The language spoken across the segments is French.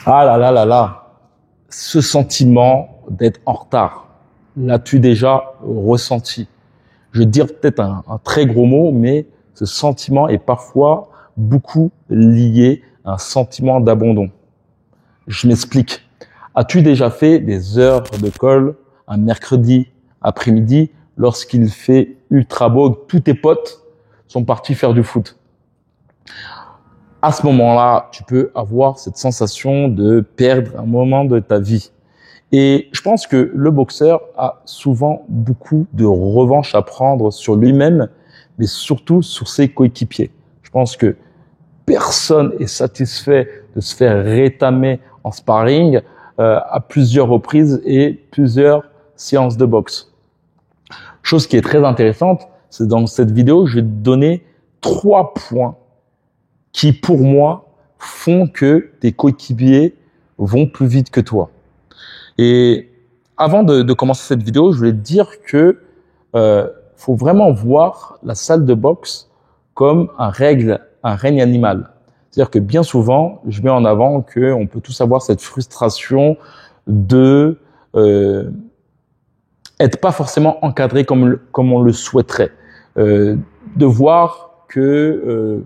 Ah là là là là, ce sentiment d'être en retard, l'as-tu déjà ressenti? Je vais te dire peut-être un très gros mot, mais ce sentiment est parfois beaucoup lié à un sentiment d'abandon. Je m'explique. As-tu déjà fait des heures de colle un mercredi après-midi lorsqu'il fait ultra beau, tous tes potes sont partis faire du foot? À ce moment-là, tu peux avoir cette sensation de perdre un moment de ta vie. Et je pense que le boxeur a souvent beaucoup de revanche à prendre sur lui-même, mais surtout sur ses coéquipiers. Je pense que personne est satisfait de se faire rétamer en sparring à plusieurs reprises et plusieurs séances de boxe. Chose qui est très intéressante, c'est dans cette vidéo, je vais te donner 3 points qui, pour moi, font que tes coéquipiers vont plus vite que toi. Et avant de commencer cette vidéo, je voulais te dire que faut vraiment voir la salle de boxe comme un règne animal. C'est-à-dire que bien souvent, je mets en avant qu'on peut tous avoir cette frustration de être pas forcément encadré comme on le souhaiterait, de voir que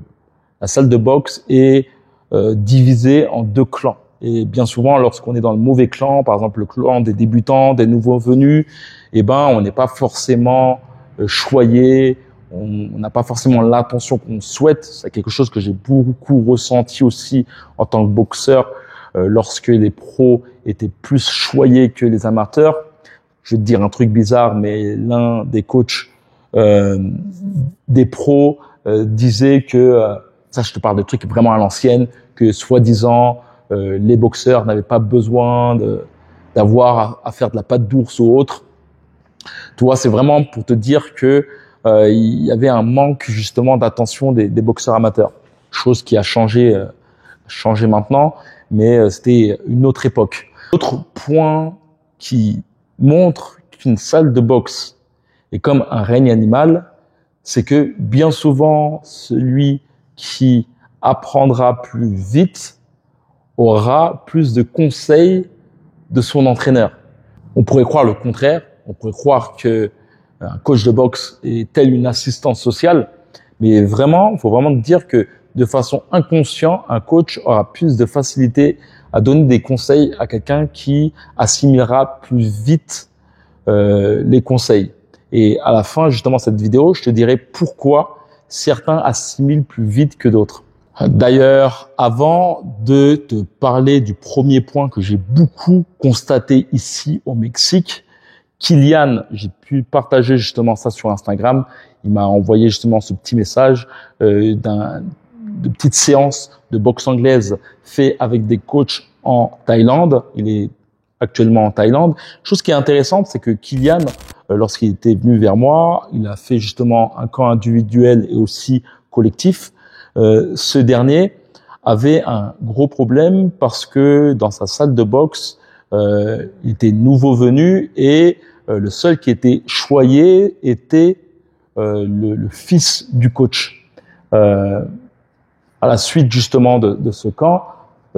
la salle de boxe est divisée en 2 clans. Et bien souvent, lorsqu'on est dans le mauvais clan, par exemple le clan des débutants, des nouveaux venus, eh ben, on n'est pas forcément choyé, on n'a pas forcément l'attention qu'on souhaite. C'est quelque chose que j'ai beaucoup ressenti aussi en tant que boxeur lorsque les pros étaient plus choyés que les amateurs. Je vais te dire un truc bizarre, mais l'un des coachs des pros disait que, ça je te parle de trucs vraiment à l'ancienne, que soi-disant les boxeurs n'avaient pas besoin d'avoir à faire de la patte d'ours ou autre. Tu vois, c'est vraiment pour te dire que il y avait un manque justement d'attention des boxeurs amateurs. Chose qui a changé maintenant, mais c'était une autre époque. Autre point qui montre qu'une salle de boxe est comme un règne animal, c'est que bien souvent, celui qui apprendra plus vite aura plus de conseils de son entraîneur. On pourrait croire le contraire. On pourrait croire que un coach de boxe est tel une assistance sociale, mais vraiment, il faut vraiment dire que de façon inconsciente, un coach aura plus de facilité à donner des conseils à quelqu'un qui assimilera plus vite les conseils. Et à la fin, justement, de cette vidéo, je te dirai pourquoi certains assimilent plus vite que d'autres. D'ailleurs, avant de te parler du premier point que j'ai beaucoup constaté ici au Mexique, Kylian, j'ai pu partager justement ça sur Instagram. Il m'a envoyé justement ce petit message de petite séance de boxe anglaise fait avec des coachs en Thaïlande. Il est actuellement en Thaïlande. Chose qui est intéressante, c'est que Kylian, lorsqu'il était venu vers moi, il a fait justement un camp individuel et aussi collectif. Ce dernier avait un gros problème parce que dans sa salle de boxe, il était nouveau venu et le seul qui était choyé était le fils du coach. À la suite justement de ce camp,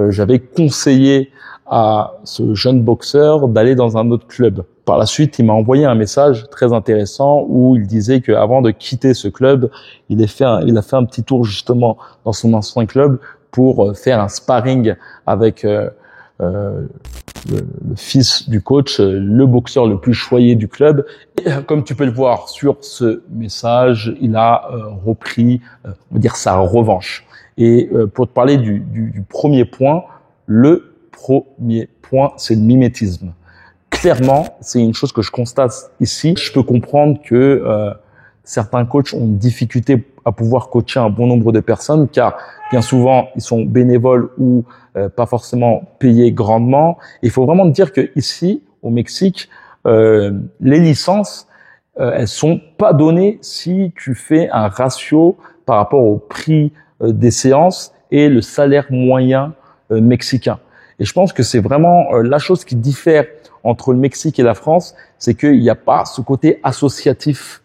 j'avais conseillé à ce jeune boxeur d'aller dans un autre club. Par la suite, il m'a envoyé un message très intéressant où il disait qu'avant de quitter ce club, il a fait un petit tour justement dans son ancien club pour faire un sparring avec le fils du coach, le boxeur le plus choyé du club. Et comme tu peux le voir sur ce message, il a repris, on va dire, sa revanche. Et pour te parler du premier point, le premier point, c'est le mimétisme. Clairement, c'est une chose que je constate ici. Je peux comprendre que certains coachs ont une difficulté à pouvoir coacher un bon nombre de personnes, car bien souvent, ils sont bénévoles ou pas forcément payés grandement. Et il faut vraiment dire que ici, au Mexique, les licences, elles sont pas données si tu fais un ratio par rapport au prix des séances et le salaire moyen mexicain. Et je pense que c'est vraiment la chose qui diffère entre le Mexique et la France, c'est qu'il n'y a pas ce côté associatif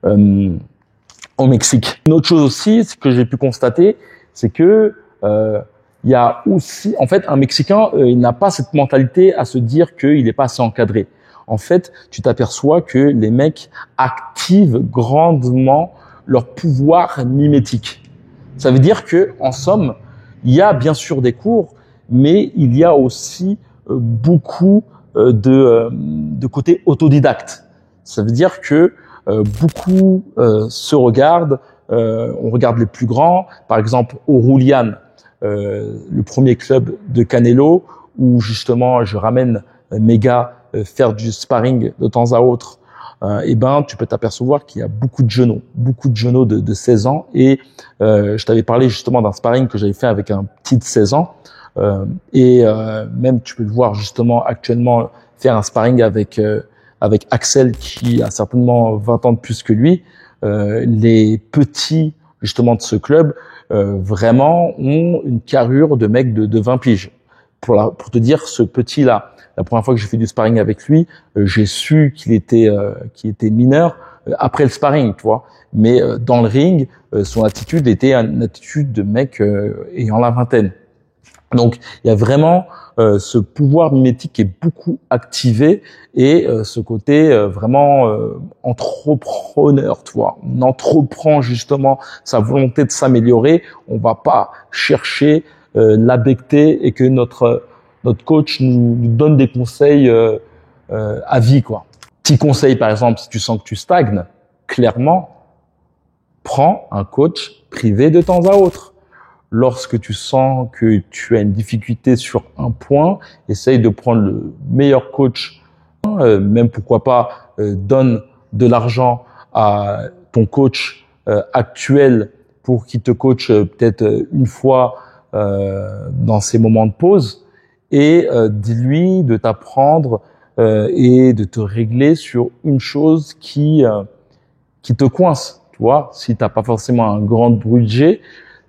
au Mexique. Une autre chose aussi, ce que j'ai pu constater, c'est que il il y a aussi, en fait, un Mexicain, il n'a pas cette mentalité à se dire qu'il n'est pas assez encadré. En fait, tu t'aperçois que les mecs activent grandement leur pouvoir mimétique. Ça veut dire que, en somme, il y a bien sûr des cours, mais il y a aussi beaucoup de côté autodidacte. Ça veut dire que beaucoup se regardent, on regarde les plus grands, par exemple Aurelian, le premier club de Canelo, où justement je ramène mes gars faire du sparring de temps à autre. Et ben tu peux t'apercevoir qu'il y a beaucoup de genoux de 16 ans. Et je t'avais parlé justement d'un sparring que j'avais fait avec un petit de 16 ans. Même tu peux le voir justement actuellement faire un sparring avec Axel qui a certainement 20 ans de plus que lui. Les petits justement de ce club vraiment ont une carrure de mec de 20 piges. Pour te dire, ce petit-là, la première fois que j'ai fait du sparring avec lui, j'ai su qu'il était mineur après le sparring, tu vois. Mais dans le ring, son attitude était une attitude de mec ayant la vingtaine. Donc, il y a vraiment ce pouvoir mimétique qui est beaucoup activé et ce côté vraiment entrepreneur, tu vois. On entreprend justement sa volonté de s'améliorer. On va pas chercher la becqueté et que notre coach nous donne des conseils à vie, quoi. Petit conseil, par exemple, si tu sens que tu stagnes, clairement, prends un coach privé de temps à autre. Lorsque tu sens que tu as une difficulté sur un point, essaye de prendre le meilleur coach. Même pourquoi pas, donne de l'argent à ton coach actuel pour qu'il te coache peut-être une fois dans ces moments de pause. Et dis-lui de t'apprendre et de te régler sur une chose qui te coince. Tu vois, si t'as pas forcément un grand budget,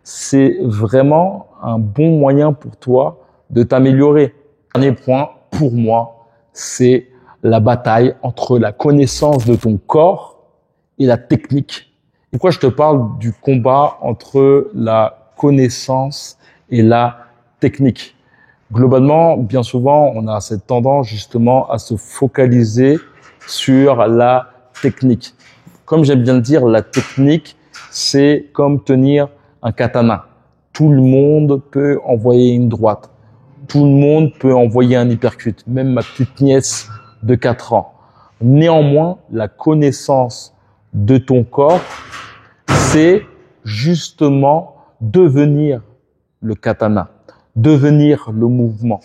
c'est vraiment un bon moyen pour toi de t'améliorer. Dernier point, pour moi, c'est la bataille entre la connaissance de ton corps et la technique. Pourquoi je te parle du combat entre la connaissance et la technique? Globalement, bien souvent, on a cette tendance justement à se focaliser sur la technique. Comme j'aime bien le dire, la technique, c'est comme tenir un katana. Tout le monde peut envoyer une droite. Tout le monde peut envoyer un uppercut. Même ma petite nièce de 4 ans. Néanmoins, la connaissance de ton corps, c'est justement devenir le katana, devenir le mouvement.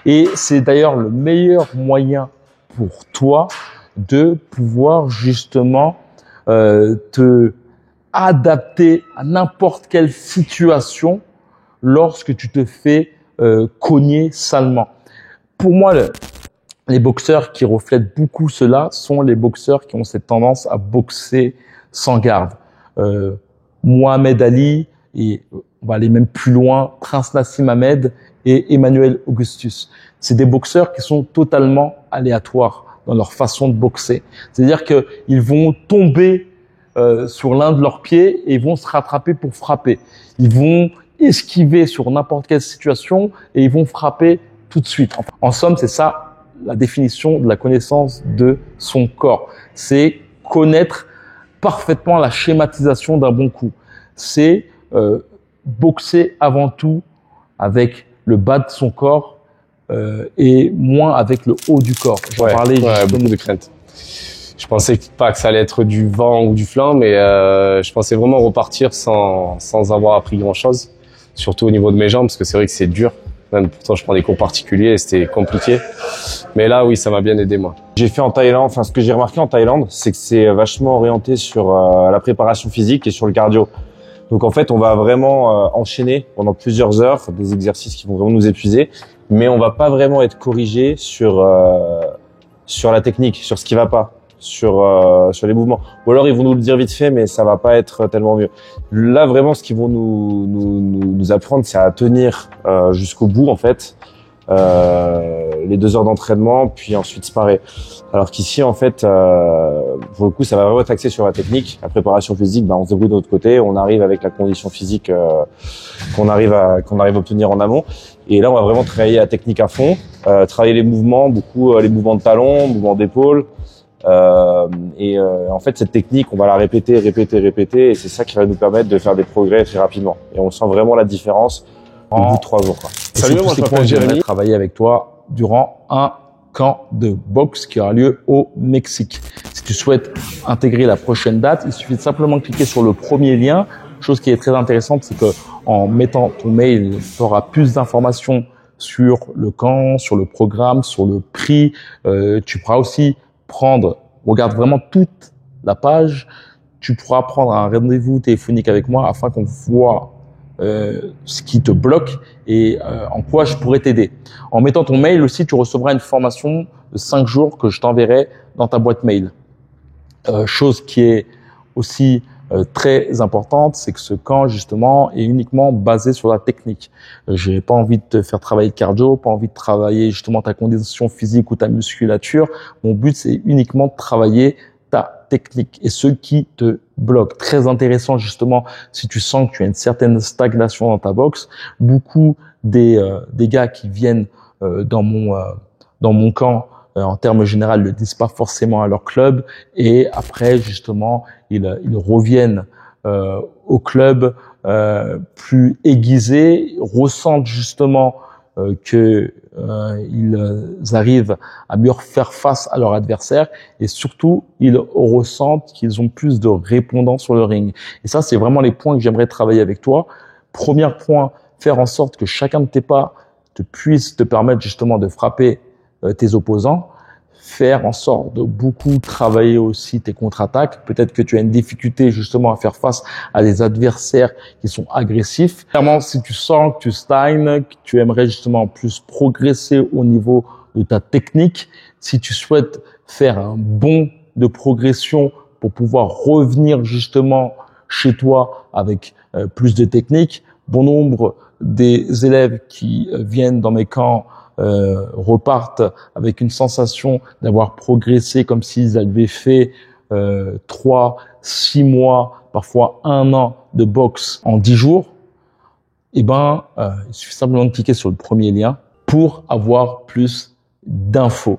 Et c'est d'ailleurs le meilleur moyen pour toi de pouvoir justement te adapter à n'importe quelle situation lorsque tu te fais cogner salement. Pour moi, les boxeurs qui reflètent beaucoup cela sont les boxeurs qui ont cette tendance à boxer sans garde. Mohamed Ali et on va aller même plus loin, Prince Nassim Hamed et Emmanuel Augustus. C'est des boxeurs qui sont totalement aléatoires dans leur façon de boxer. C'est-à-dire qu'ils vont tomber sur l'un de leurs pieds et ils vont se rattraper pour frapper. Ils vont esquiver sur n'importe quelle situation et ils vont frapper tout de suite. En somme, c'est ça la définition de la connaissance de son corps. C'est connaître parfaitement la schématisation d'un bon coup. C'est boxer avant tout avec le bas de son corps et moins avec le haut du corps. J'en parlais beaucoup de crainte. Je pensais pas que ça allait être du vent ou du flanc, mais je pensais vraiment repartir sans avoir appris grand-chose, surtout au niveau de mes jambes, parce que c'est vrai que c'est dur. Même pourtant, je prends des cours particuliers et c'était compliqué. Mais là, oui, ça m'a bien aidé, moi. J'ai fait en Thaïlande, ce que j'ai remarqué en Thaïlande, c'est que c'est vachement orienté sur la préparation physique et sur le cardio. Donc en fait, on va vraiment enchaîner pendant plusieurs heures des exercices qui vont vraiment nous épuiser, mais on va pas vraiment être corrigé sur la technique, sur ce qui va pas, sur les mouvements. Ou alors ils vont nous le dire vite fait, mais ça va pas être tellement mieux. Là vraiment, ce qu'ils vont nous apprendre, c'est à tenir jusqu'au bout en fait, les 2 heures d'entraînement, puis ensuite sparrer. Alors qu'ici, en fait, pour le coup, ça va vraiment être axé sur la technique. La préparation physique, on se débrouille de notre côté. On arrive avec la condition physique qu'on arrive à obtenir en amont. Et là, on va vraiment travailler la technique à fond, travailler les mouvements, beaucoup les mouvements de talons, mouvements d'épaule. En fait, cette technique, on va la répéter, et c'est ça qui va nous permettre de faire des progrès très rapidement. Et on sent vraiment la différence au bout de 3 jours, quoi. Salut, moi je m'appelle Jérémy. Travailler avec toi durant un camp de boxe qui aura lieu au Mexique. Si tu souhaites intégrer la prochaine date, il suffit de simplement cliquer sur le premier lien. Chose qui est très intéressante, c'est que en mettant ton mail, tu auras plus d'informations sur le camp, sur le programme, sur le prix. Tu pourras aussi regarde vraiment toute la page. Tu pourras prendre un rendez-vous téléphonique avec moi afin qu'on voit ce qui te bloque et en quoi je pourrais t'aider. En mettant ton mail aussi, tu recevras une formation de 5 jours que je t'enverrai dans ta boîte mail. Chose qui est aussi très importante, c'est que ce camp justement est uniquement basé sur la technique. J'ai pas envie de te faire travailler le cardio, pas envie de travailler justement ta condition physique ou ta musculature. Mon but, c'est uniquement de travailler ta technique et ce qui te bloque. Très intéressant justement si tu sens que tu as une certaine stagnation dans ta boxe. Beaucoup des gars qui viennent dans mon camp en termes généraux ne le disent pas forcément à leur club et après justement ils reviennent au club plus aiguisés, ressentent justement que ils arrivent à mieux faire face à leur adversaire et surtout ils ressentent qu'ils ont plus de répondants sur le ring. Et ça, c'est vraiment les points que j'aimerais travailler avec toi. Premier point, faire en sorte que chacun de tes pas puisse te permettre justement de frapper tes opposants. Faire en sorte de beaucoup travailler aussi tes contre-attaques. Peut-être que tu as une difficulté justement à faire face à des adversaires qui sont agressifs. Clairement, si tu sens que tu stagnes, que tu aimerais justement plus progresser au niveau de ta technique, si tu souhaites faire un bond de progression pour pouvoir revenir justement chez toi avec plus de technique, bon nombre des élèves qui viennent dans mes camps repartent avec une sensation d'avoir progressé comme s'ils avaient fait 3, 6 mois, parfois 1 an de boxe en 10 jours. Il suffit simplement de cliquer sur le premier lien pour avoir plus d'infos.